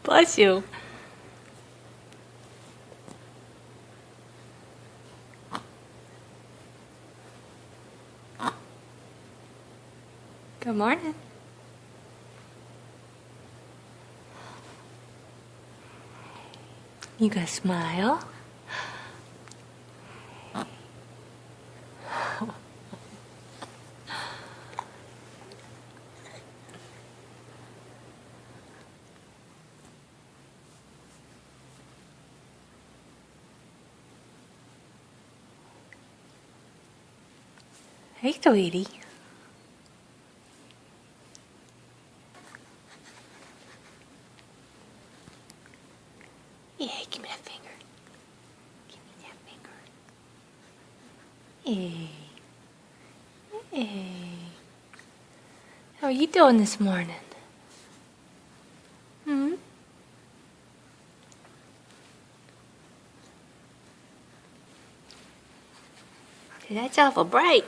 Bless you. Good morning. You gonna smile? Hey, sweetie. Yeah, give me that finger. Give me that finger. Hey. Hey. How are you doing this morning? Hmm? That's awful bright.